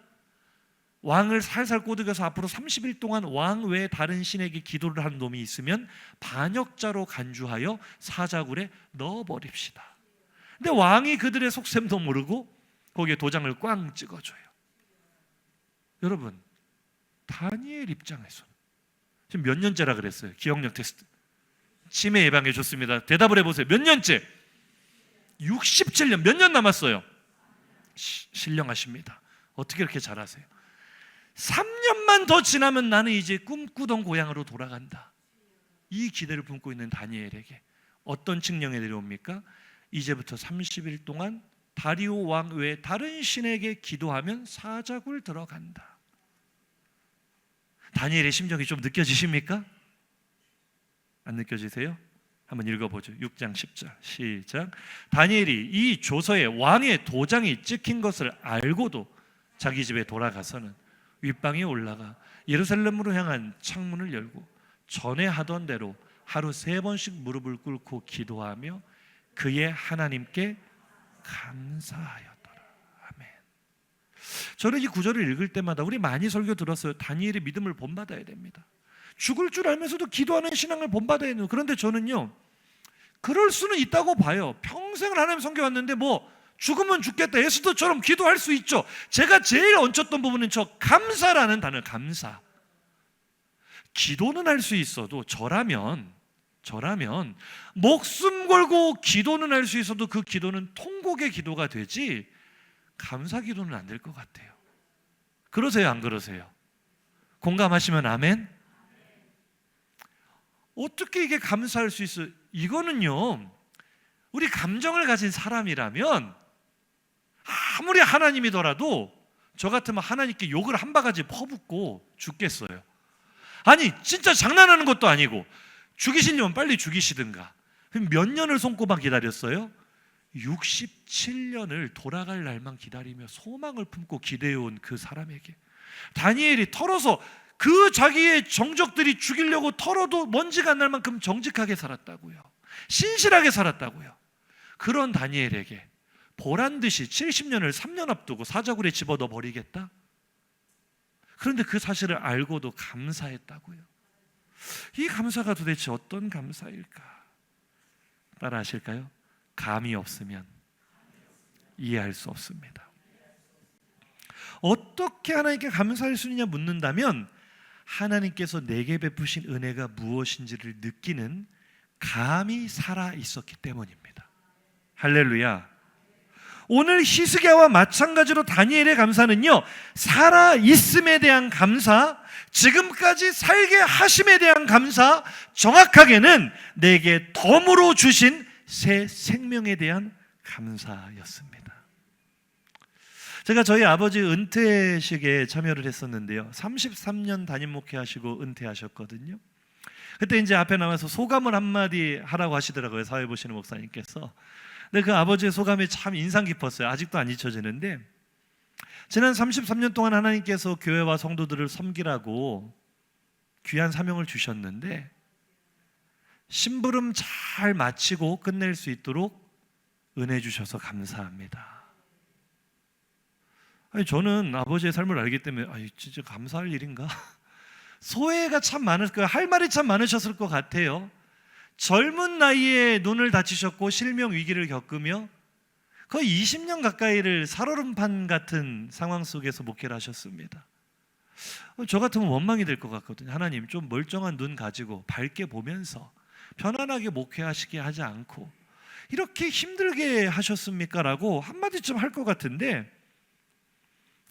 왕을 살살 꼬드겨서 앞으로 30일 동안 왕 외에 다른 신에게 기도를 한 놈이 있으면 반역자로 간주하여 사자굴에 넣어버립시다. 근데 왕이 그들의 속셈도 모르고 거기에 도장을 꽝 찍어줘요. 여러분, 다니엘 입장에서 지금 몇 년째라 그랬어요? 기억력 테스트 치매 예방해 줬습니다. 대답을 해보세요. 몇 년째? 67년. 몇 년 남았어요? 신령하십니다. 어떻게 이렇게 잘하세요? 3년만 더 지나면 나는 이제 꿈꾸던 고향으로 돌아간다. 이 기대를 품고 있는 다니엘에게 어떤 칙령이 내려옵니까? 이제부터 30일 동안 다리오 왕 외에 다른 신에게 기도하면 사자굴 들어간다. 다니엘의 심정이 좀 느껴지십니까? 안 느껴지세요? 한번 읽어보죠. 6장 10절 시작. 다니엘이 이 조서에 왕의 도장이 찍힌 것을 알고도 자기 집에 돌아가서는 윗방에 올라가 예루살렘으로 향한 창문을 열고 전에 하던 대로 하루 3번씩 무릎을 꿇고 기도하며 그의 하나님께 감사하였더라. 아멘. 저는 이 구절을 읽을 때마다 우리 많이 설교 들었어요. 다니엘의 믿음을 본받아야 됩니다. 죽을 줄 알면서도 기도하는 신앙을 본받아야 돼요. 그런데 저는요, 그럴 수는 있다고 봐요. 평생을 하나님 섬겨왔는데 죽으면 죽겠다 에스더처럼 기도할 수 있죠. 제가 제일 얹혔던 부분은 저 감사라는 단어, 감사. 기도는 할 수 있어도 저라면 목숨 걸고 기도는 할 수 있어도 그 기도는 통곡의 기도가 되지 감사 기도는 안 될 것 같아요. 그러세요, 안 그러세요? 공감하시면 아멘. 어떻게 이게 감사할 수 있어요? 이거는요, 우리 감정을 가진 사람이라면 아무리 하나님이더라도 저 같으면 하나님께 욕을 한 바가지 퍼붓고 죽겠어요. 아니 진짜 장난하는 것도 아니고 죽이시려면 빨리 죽이시든가. 몇 년을 손꼽아 기다렸어요? 67년을 돌아갈 날만 기다리며 소망을 품고 기대해온 그 사람에게 다니엘이 털어서 그 자기의 정적들이 죽이려고 털어도 먼지가 안 날 만큼 정직하게 살았다고요. 신실하게 살았다고요. 그런 다니엘에게 보란듯이 70년을 3년 앞두고 사자굴에 집어넣어 버리겠다? 그런데 그 사실을 알고도 감사했다고요. 이 감사가 도대체 어떤 감사일까? 따라 하실까요? 감이 없으면 이해할 수 없습니다. 어떻게 하나님께 감사할 수 있느냐 묻는다면 하나님께서 내게 베푸신 은혜가 무엇인지를 느끼는 감이 살아 있었기 때문입니다. 할렐루야. 오늘 히스기야와 마찬가지로 다니엘의 감사는요, 살아 있음에 대한 감사, 지금까지 살게 하심에 대한 감사, 정확하게는 내게 덤으로 주신 새 생명에 대한 감사였습니다. 제가 저희 아버지 은퇴식에 참여를 했었는데요. 33년 담임 목회하시고 은퇴하셨거든요. 그때 이제 앞에 나와서 소감을 한마디 하라고 하시더라고요. 사회 보시는 목사님께서. 근데 그 아버지의 소감이 참 인상 깊었어요. 아직도 안 잊혀지는데, 지난 33년 동안 하나님께서 교회와 성도들을 섬기라고 귀한 사명을 주셨는데 심부름 잘 마치고 끝낼 수 있도록 은혜 주셔서 감사합니다. 아니, 저는 아버지의 삶을 알기 때문에 진짜 감사할 일인가? 소회가 참 많을 거예요. 할 말이 참 많으셨을 것 같아요. 젊은 나이에 눈을 다치셨고 실명 위기를 겪으며 거의 20년 가까이를 살얼음판 같은 상황 속에서 목회를 하셨습니다. 저 같으면 원망이 될 것 같거든요. 하나님, 좀 멀쩡한 눈 가지고 밝게 보면서 편안하게 목회하시게 하지 않고 이렇게 힘들게 하셨습니까? 라고 한마디쯤 할 것 같은데,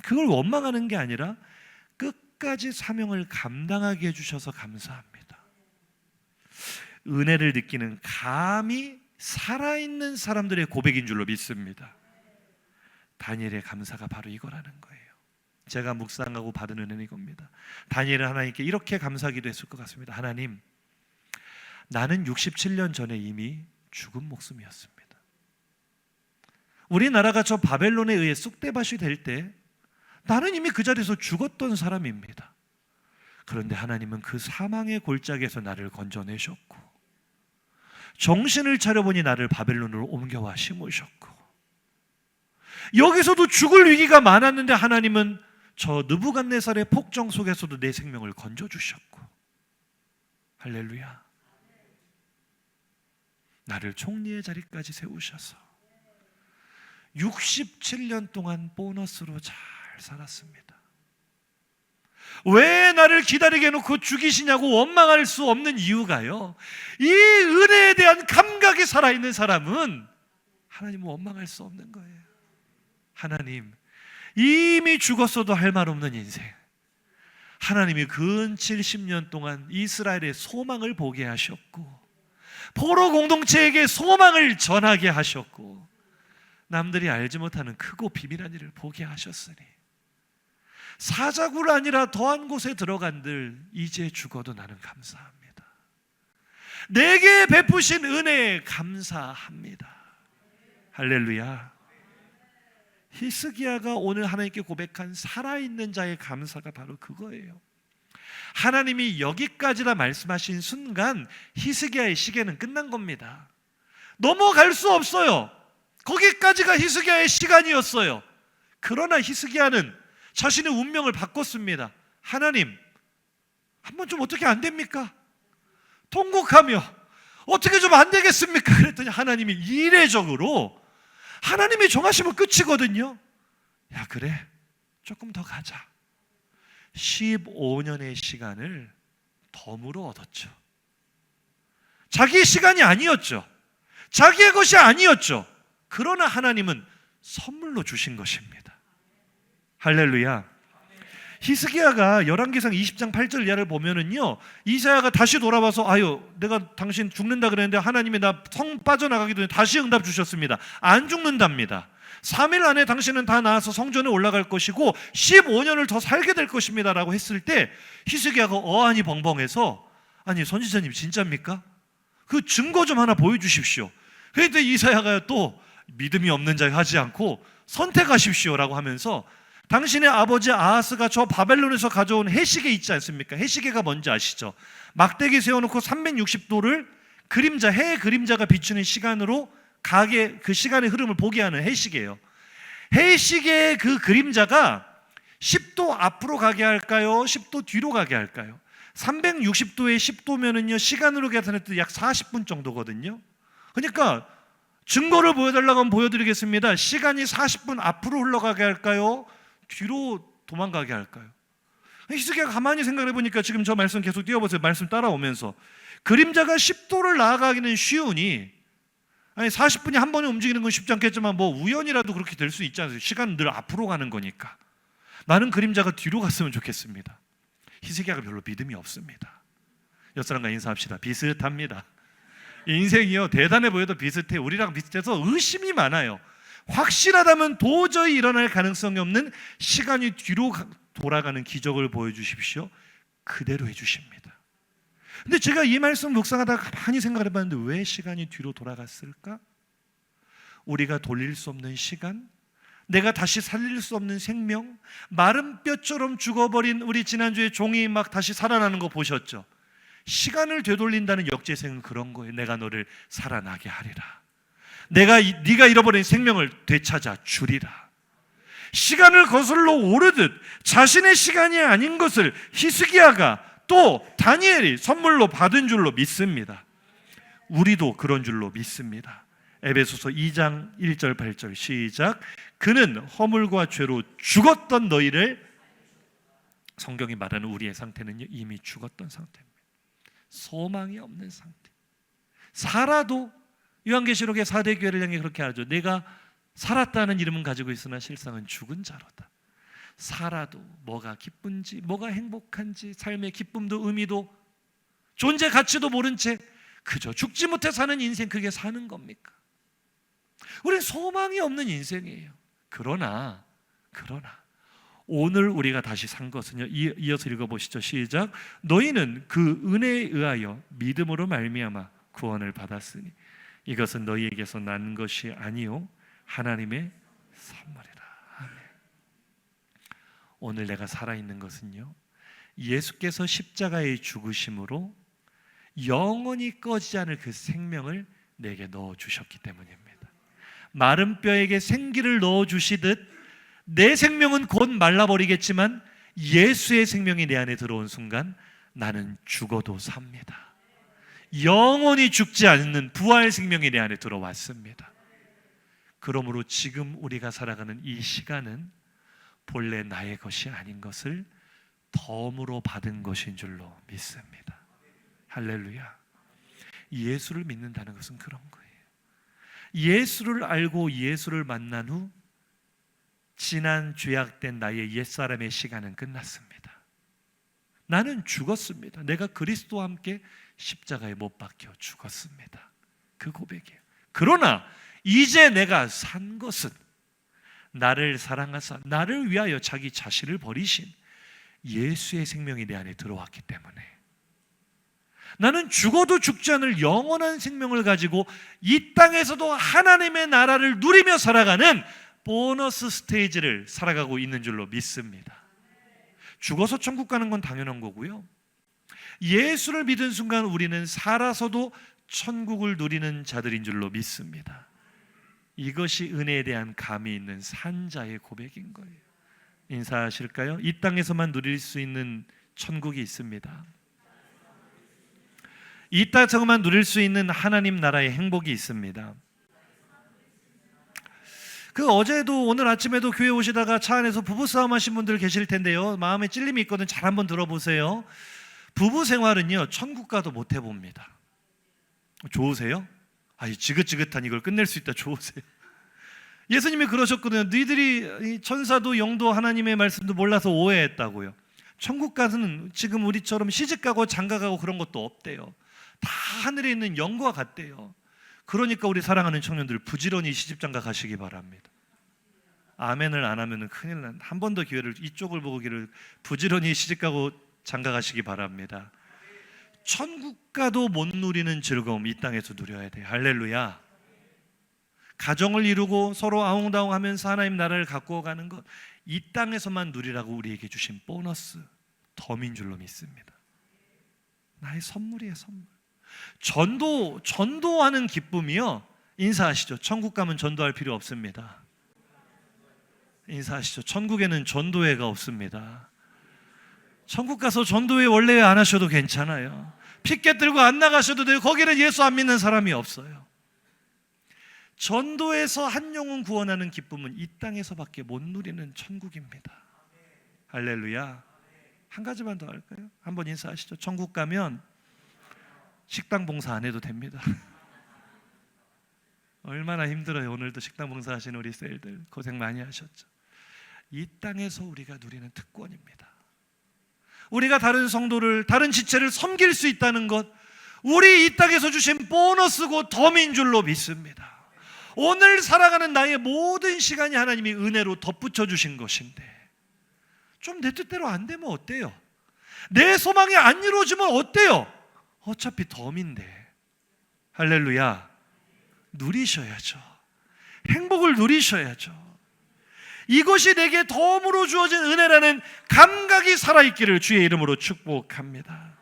그걸 원망하는 게 아니라 끝까지 사명을 감당하게 해주셔서 감사합니다. 은혜를 느끼는 감이 살아있는 사람들의 고백인 줄로 믿습니다. 다니엘의 감사가 바로 이거라는 거예요. 제가 묵상하고 받은 은혜는 이겁니다. 다니엘은 하나님께 이렇게 감사하기도 했을 것 같습니다. 하나님, 나는 67년 전에 이미 죽은 목숨이었습니다. 우리나라가 저 바벨론에 의해 쑥대밭이 될 때 나는 이미 그 자리에서 죽었던 사람입니다. 그런데 하나님은 그 사망의 골짜기에서 나를 건져내셨고 정신을 차려보니 나를 바벨론으로 옮겨와 심으셨고, 여기서도 죽을 위기가 많았는데 하나님은 저 느부갓네살의 폭정 속에서도 내 생명을 건져주셨고, 할렐루야, 나를 총리의 자리까지 세우셔서 67년 동안 보너스로 잘 살았습니다. 왜 나를 기다리게 해놓고 죽이시냐고 원망할 수 없는 이유가요, 이 은혜에 대한 감각이 살아있는 사람은 하나님은 원망할 수 없는 거예요. 하나님, 이미 죽었어도 할 말 없는 인생, 하나님이 근 70년 동안 이스라엘의 소망을 보게 하셨고 포로 공동체에게 소망을 전하게 하셨고 남들이 알지 못하는 크고 비밀한 일을 보게 하셨으니 사자굴 아니라 더한 곳에 들어간들 이제 죽어도 나는 감사합니다. 내게 베푸신 은혜에 감사합니다. 할렐루야. 히스기야가 오늘 하나님께 고백한 살아있는 자의 감사가 바로 그거예요. 하나님이 여기까지라 말씀하신 순간 히스기야의 시계는 끝난 겁니다. 넘어갈 수 없어요. 거기까지가 히스기야의 시간이었어요. 그러나 히스기야는 자신의 운명을 바꿨습니다. 하나님, 한번 좀 어떻게 안 됩니까? 통곡하며 어떻게 좀 안 되겠습니까? 그랬더니 하나님이 이례적으로, 하나님이 정하시면 끝이거든요. 야, 그래, 조금 더 가자. 15년의 시간을 덤으로 얻었죠. 자기의 시간이 아니었죠. 자기의 것이 아니었죠. 그러나 하나님은 선물로 주신 것입니다. 할렐루야. 히스기야가 열왕기상 20장 8절 이하를 보면은요, 이사야가 다시 돌아와서 내가 당신 죽는다 그랬는데 하나님이 나 성 빠져나가기 전에 다시 응답 주셨습니다. 안 죽는답니다. 3일 안에 당신은 다 나아서 성전에 올라갈 것이고 15년을 더 살게 될 것입니다 라고 했을 때 히스기야가 어안이 벙벙해서, 아니 선지자님 진짜입니까? 그 증거 좀 하나 보여주십시오. 그런데 이사야가 또 믿음이 없는 자에 하지 않고 선택하십시오 라고 하면서, 당신의 아버지 아하스가 저 바벨론에서 가져온 해시계 있지 않습니까? 해시계가 뭔지 아시죠? 막대기 세워놓고 360도를 그림자, 해의 그림자가 비추는 시간으로 가게, 그 시간의 흐름을 보게 하는 해시계예요. 해시계의 그 그림자가 10도 앞으로 가게 할까요? 10도 뒤로 가게 할까요? 360도에 10도면은요, 시간으로 계산했을 때 약 40분 정도거든요. 그러니까 증거를 보여달라고 하면 보여드리겠습니다. 시간이 40분 앞으로 흘러가게 할까요? 뒤로 도망가게 할까요? 히스기야가 가만히 생각해 보니까, 지금 저 말씀 계속 띄워보세요. 말씀 따라오면서 그림자가 10도를 나아가기는 쉬우니, 아니 40분이 한 번에 움직이는 건 쉽지 않겠지만 뭐 우연이라도 그렇게 될 수 있지 않아요? 시간은 늘 앞으로 가는 거니까. 나는 그림자가 뒤로 갔으면 좋겠습니다. 히스기야가 별로 믿음이 없습니다. 옆 사람과 인사합시다. 비슷합니다. 인생이요, 대단해 보여도 비슷해. 우리랑 비슷해서 의심이 많아요. 확실하다면 도저히 일어날 가능성이 없는 시간이 뒤로 돌아가는 기적을 보여주십시오. 그대로 해주십니다. 근데 제가 이 말씀 묵상하다가 가만히 생각을 해봤는데 왜 시간이 뒤로 돌아갔을까? 우리가 돌릴 수 없는 시간, 내가 다시 살릴 수 없는 생명, 마른 뼈처럼 죽어버린 우리 지난주에 종이 막 다시 살아나는 거 보셨죠? 시간을 되돌린다는 역재생은 그런 거예요. 내가 너를 살아나게 하리라. 네가 잃어버린 생명을 되찾아 주리라. 시간을 거슬러 오르듯 자신의 시간이 아닌 것을 히스기야가 또 다니엘이 선물로 받은 줄로 믿습니다. 우리도 그런 줄로 믿습니다. 에베소서 2장 1절 8절 시작. 그는 허물과 죄로 죽었던 너희를, 성경이 말하는 우리의 상태는요, 이미 죽었던 상태입니다. 소망이 없는 상태. 살아도 요한계시록의 4대 교회를 향해 그렇게 하죠. 내가 살았다는 이름은 가지고 있으나 실상은 죽은 자로다. 살아도 뭐가 기쁜지, 뭐가 행복한지, 삶의 기쁨도 의미도 존재 가치도 모른 채 그저 죽지 못해 사는 인생, 그게 사는 겁니까? 우리는 소망이 없는 인생이에요. 그러나 오늘 우리가 다시 산 것은요, 이어서 읽어보시죠. 시작. 너희는 그 은혜에 의하여 믿음으로 말미암아 구원을 받았으니 이것은 너희에게서 난 것이 아니요 하나님의 선물이라. 아멘. 오늘 내가 살아있는 것은요, 예수께서 십자가의 죽으심으로 영원히 꺼지지 않을 그 생명을 내게 넣어주셨기 때문입니다. 마른 뼈에게 생기를 넣어주시듯 내 생명은 곧 말라버리겠지만 예수의 생명이 내 안에 들어온 순간 나는 죽어도 삽니다. 영원히 죽지 않는 부활 생명이 내 안에 들어왔습니다. 그러므로 지금 우리가 살아가는 이 시간은 본래 나의 것이 아닌 것을 덤으로 받은 것인 줄로 믿습니다. 할렐루야. 예수를 믿는다는 것은 그런 거예요. 예수를 알고 예수를 만난 후 지난 죄악된 나의 옛사람의 시간은 끝났습니다. 나는 죽었습니다. 내가 그리스도와 함께 십자가에 못 박혀 죽었습니다. 그 고백이에요. 그러나 이제 내가 산 것은 나를 사랑하사 나를 위하여 자기 자신을 버리신 예수의 생명이 내 안에 들어왔기 때문에 나는 죽어도 죽지 않을 영원한 생명을 가지고 이 땅에서도 하나님의 나라를 누리며 살아가는 보너스 스테이지를 살아가고 있는 줄로 믿습니다. 죽어서 천국 가는 건 당연한 거고요, 예수를 믿은 순간 우리는 살아서도 천국을 누리는 자들인 줄로 믿습니다. 이것이 은혜에 대한 감이 있는 산자의 고백인 거예요. 인사하실까요? 이 땅에서만 누릴 수 있는 천국이 있습니다. 이 땅에서만 누릴 수 있는 하나님 나라의 행복이 있습니다. 어제도 오늘 아침에도 교회 오시다가 차 안에서 부부싸움 하신 분들 계실 텐데요, 마음에 찔림이 있거든. 잘 한번 들어보세요. 부부 생활은요, 천국 가도 못 해봅니다. 좋으세요? 지긋지긋한 이걸 끝낼 수 있다. 좋으세요? 예수님이 그러셨거든요. 너희들이 천사도 영도 하나님의 말씀도 몰라서 오해했다고요. 천국 가서는 지금 우리처럼 시집가고 장가가고 그런 것도 없대요. 다 하늘에 있는 영과 같대요. 그러니까 우리 사랑하는 청년들 부지런히 시집장가 가시기 바랍니다. 아멘을 안 하면 큰일 난. 한 번 더 기회를, 이쪽을 보고 기를 부지런히 시집가고 장가 가시기 바랍니다. 천국 가도 못 누리는 즐거움 이 땅에서 누려야 돼요. 할렐루야. 가정을 이루고 서로 아웅다웅하면서 하나님 나라를 갖고 가는 것, 이 땅에서만 누리라고 우리에게 주신 보너스 덤인 줄로 믿습니다. 나의 선물이에요, 선물. 전도하는 기쁨이요, 인사하시죠. 천국 가면 전도할 필요 없습니다. 인사하시죠. 천국에는 전도회가 없습니다. 천국 가서 전도회 원래 안 하셔도 괜찮아요. 피켓 들고 안 나가셔도 돼요. 거기는 예수 안 믿는 사람이 없어요. 전도에서 한 영혼 구원하는 기쁨은 이 땅에서밖에 못 누리는 천국입니다. 할렐루야. 한 가지만 더 할까요? 한번 인사하시죠. 천국 가면 식당 봉사 안 해도 됩니다. 얼마나 힘들어요. 오늘도 식당 봉사 하시는 우리 셀들 고생 많이 하셨죠. 이 땅에서 우리가 누리는 특권입니다. 우리가 다른 성도를, 다른 지체를 섬길 수 있다는 것, 우리 이 땅에서 주신 보너스고 덤인 줄로 믿습니다. 오늘 살아가는 나의 모든 시간이 하나님이 은혜로 덧붙여 주신 것인데 좀 내 뜻대로 안 되면 어때요? 내 소망이 안 이루어지면 어때요? 어차피 덤인데. 할렐루야. 누리셔야죠. 행복을 누리셔야죠. 이것이 내게 덤으로 주어진 은혜라는 감각이 살아있기를 주의 이름으로 축복합니다.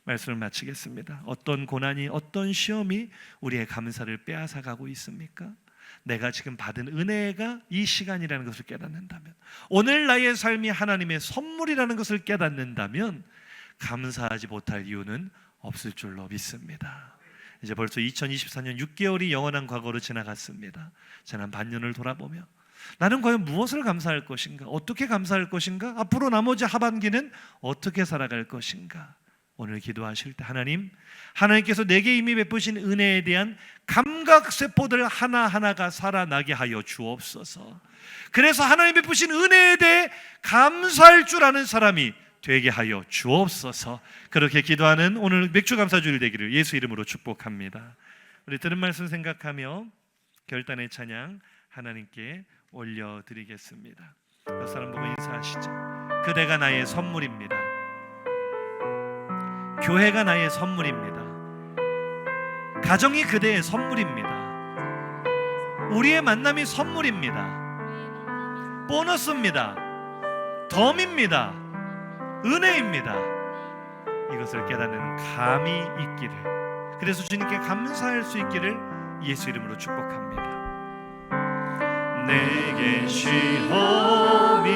말씀을 마치겠습니다. 어떤 고난이, 어떤 시험이 우리의 감사를 빼앗아가고 있습니까? 내가 지금 받은 은혜가 이 시간이라는 것을 깨닫는다면, 오늘 나의 삶이 하나님의 선물이라는 것을 깨닫는다면 감사하지 못할 이유는 없을 줄로 믿습니다. 이제 벌써 2024년 6개월이 영원한 과거로 지나갔습니다. 지난 반년을 돌아보며 나는 과연 무엇을 감사할 것인가? 어떻게 감사할 것인가? 앞으로 나머지 하반기는 어떻게 살아갈 것인가? 오늘 기도하실 때 하나님께서 내게 이미 베푸신 은혜에 대한 감각세포들 하나하나가 살아나게 하여 주옵소서. 그래서 하나님 베푸신 은혜에 대해 감사할 줄 아는 사람이 되게 하여 주옵소서. 그렇게 기도하는 오늘 맥주감사주일 되기를 예수 이름으로 축복합니다. 우리 들은 말씀 생각하며 결단의 찬양 하나님께 올려드리겠습니다. 옆 사람 보고 인사하시죠. 그대가 나의 선물입니다. 교회가 나의 선물입니다. 가정이 그대의 선물입니다. 우리의 만남이 선물입니다. 보너스입니다. 덤입니다. 은혜입니다. 이것을 깨닫는 감이 있기를, 그래서 주님께 감사할 수 있기를 예수 이름으로 축복합니다. 내게 시험이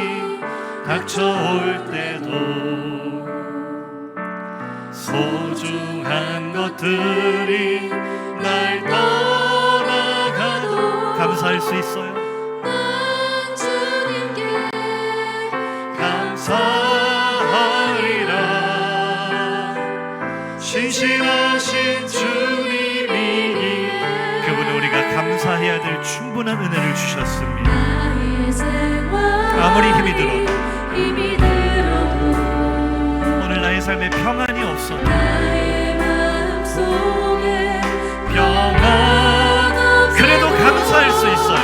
닥쳐올 때도 소중한 것들이 날 떠나가도 감사할 수 있어요. 난 주님께 감사하리라. 신실하신 주님이, 그분은 우리가 감사해야 될 충분한 은혜를 주셨습니다. 아무리 힘이 들어도 오늘 나의 삶에 평안이 없어도 평안, 그래도 감사할 수 있어요.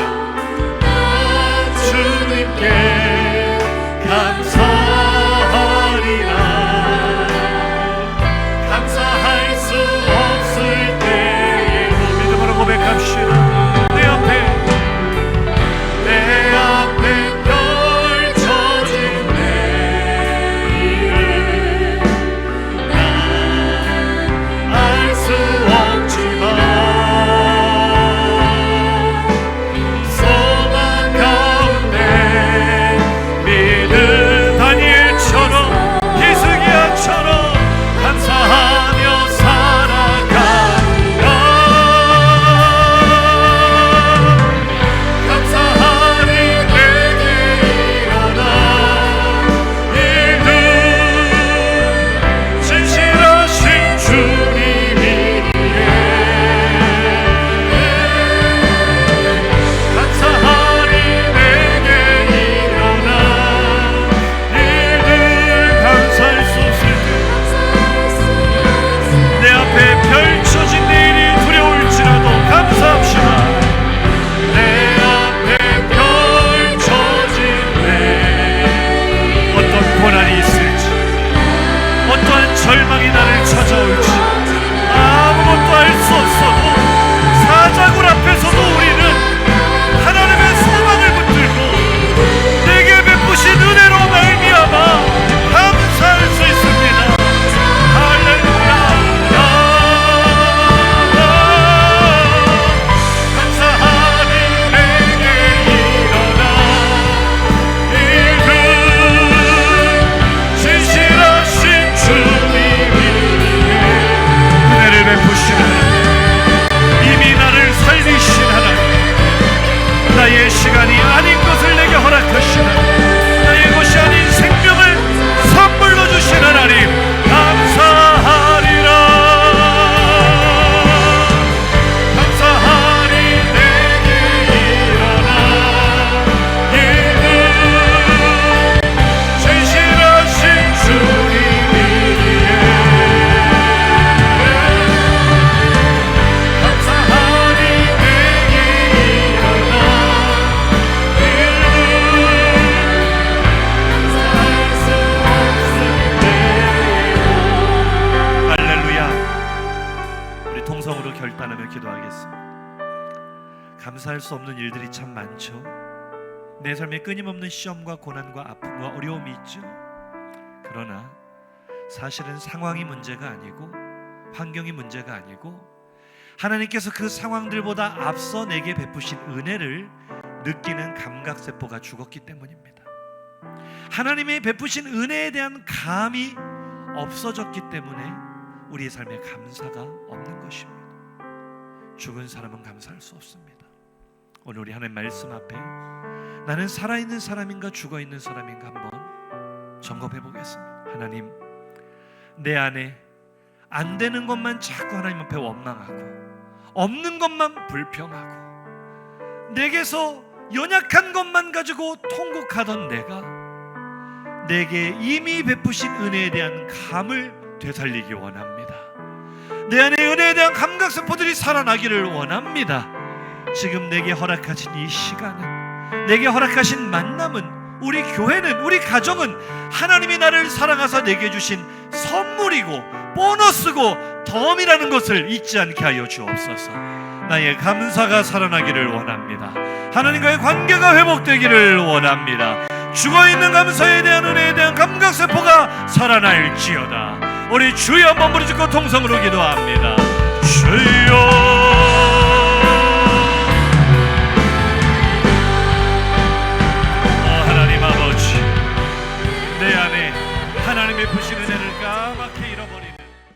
주님께 감사하리라. 감사할 수 없을 때에 믿음으로 고백합시다. 내 앞에 펼쳐진 내일을 결단하며 기도하겠습니다. 감사할 수 없는 일들이 참 많죠. 내 삶에 끊임없는 시험과 고난과 아픔과 어려움이 있죠. 그러나 사실은 상황이 문제가 아니고 환경이 문제가 아니고 하나님께서 그 상황들보다 앞서 내게 베푸신 은혜를 느끼는 감각세포가 죽었기 때문입니다. 하나님의 베푸신 은혜에 대한 감이 없어졌기 때문에 우리의 삶에 감사가 없는 것입니다. 죽은 사람은 감사할 수 없습니다. 오늘 우리 하나님 말씀 앞에 나는 살아있는 사람인가 죽어있는 사람인가 한번 점검해 보겠습니다. 하나님, 내 안에 안 되는 것만 자꾸 하나님 앞에 원망하고 없는 것만 불평하고 내게서 연약한 것만 가지고 통곡하던 내가 내게 이미 베푸신 은혜에 대한 감을 되살리기 원합니다. 내 안에 은혜에 대한 감각세포들이 살아나기를 원합니다. 지금 내게 허락하신 이 시간은, 내게 허락하신 만남은, 우리 교회는, 우리 가정은 하나님이 나를 사랑하사 내게 주신 선물이고 보너스고 덤이라는 것을 잊지 않게 하여 주옵소서. 나의 감사가 살아나기를 원합니다. 하나님과의 관계가 회복되기를 원합니다. 죽어있는 감사에 대한 은혜에 대한 감각세포가 살아날지어다. 우리 주여 한번 부르짖고 통성으로 기도합니다. 주여